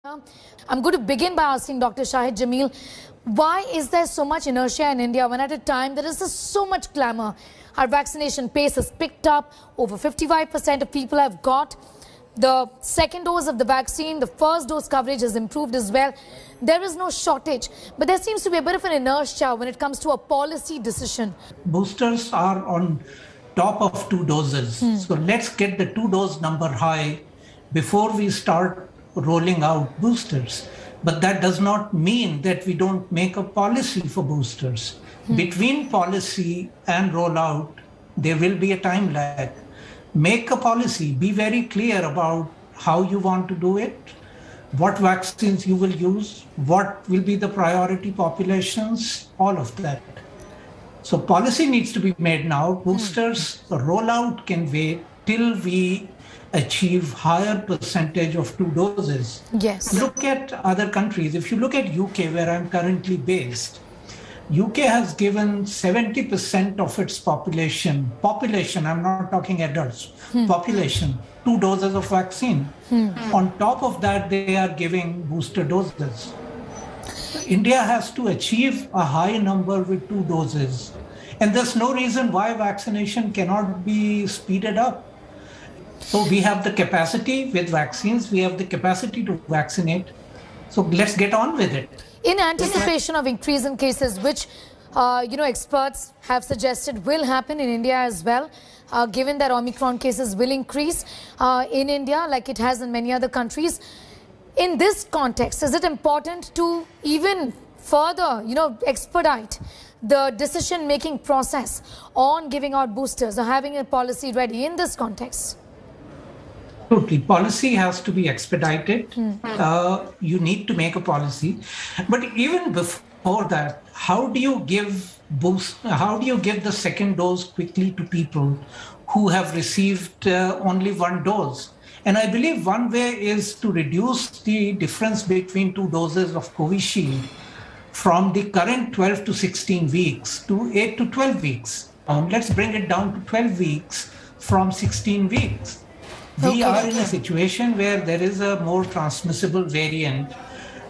I'm going to begin by asking Dr. Shahid Jameel, why is there so much inertia in India when at a time there is so much glamour? Our vaccination pace has picked up. Over 55% of people have got the second dose of the vaccine. The first dose coverage has improved as well. There is no shortage. But there seems to be a bit of an inertia when it comes to a policy decision. Boosters are on top of 2 doses. So let's get the 2-dose number high before we start rolling out boosters. But that does not mean that we don't make a policy for boosters. Between policy and rollout, there will be a time lag. Make a policy, be very clear about how you want to do it, what vaccines you will use, what will be the priority populations, all of that. So policy needs to be made now. Boosters, the rollout can wait till we achieve higher percentage of 2 doses. Yes. Look at other countries. If you look at UK, where I'm currently based, UK has given 70% of its population, I'm not talking adults, population, 2 doses of vaccine. On top of that, they are giving booster doses. India has to achieve a high number with 2 doses. And there's no reason why vaccination cannot be speeded up. So we have the capacity with vaccines, we have the capacity to vaccinate. So let's get on with it. In anticipation of increase in cases, which experts have suggested will happen in India as well, given that Omicron cases will increase in India like it has in many other countries. In this context, is it important to even further, expedite the decision-making process on giving out boosters or having a policy ready in this context? Totally. Policy has to be expedited. You need to make a policy. But even before that, how do you give the second dose quickly to people who have received only 1 dose? And I believe one way is to reduce the difference between 2 doses of Covishield from the current 12 to 16 weeks to 8 to 12 weeks. Let's bring it down to 12 weeks from 16 weeks. We are in a situation where there is a more transmissible variant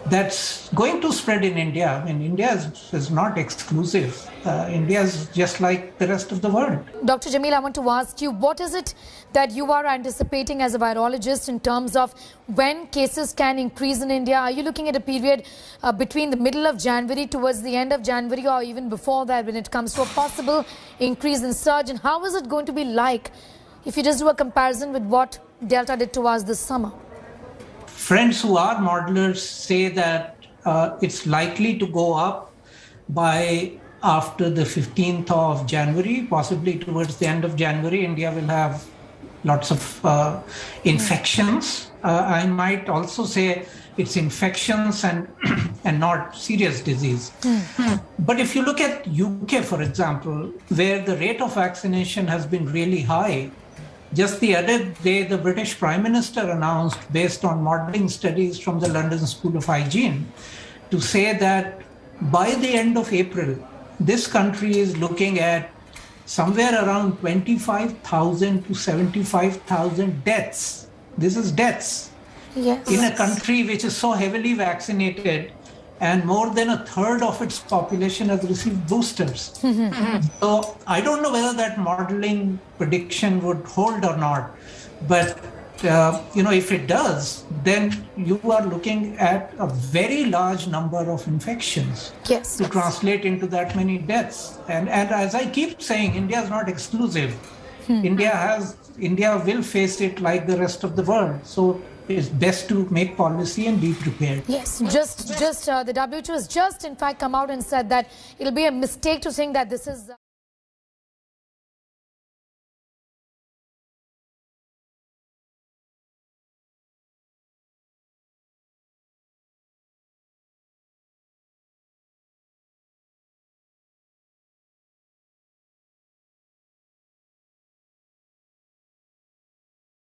that's going to spread in India. I mean, India is not exclusive. India is just like the rest of the world. Dr. Jameel, I want to ask you, what is it that you are anticipating as a virologist in terms of when cases can increase in India? Are you looking at a period between the middle of January towards the end of January, or even before that, when it comes to a possible increase in surge? And how is it going to be like if you just do a comparison with what Delta did to us this summer? Friends who are modelers say that it's likely to go up by after the 15th of January, possibly towards the end of January. India will have lots of infections. I might also say it's infections and not serious disease. But if you look at UK, for example, where the rate of vaccination has been really high, just the other day, the British Prime Minister announced, based on modeling studies from the London School of Hygiene, to say that by the end of April, this country is looking at somewhere around 25,000 to 75,000 deaths. This is deaths. Yes. In a country which is so heavily vaccinated, and more than a third of its population has received boosters. So I don't know whether that modeling prediction would hold or not. But, if it does, then you are looking at a very large number of infections to translate into that many deaths. And as I keep saying, India is not exclusive. India will face it like the rest of the world. So it's best to make policy and be prepared. Yes, the WHO has just in fact come out and said that it'll be a mistake to think that this is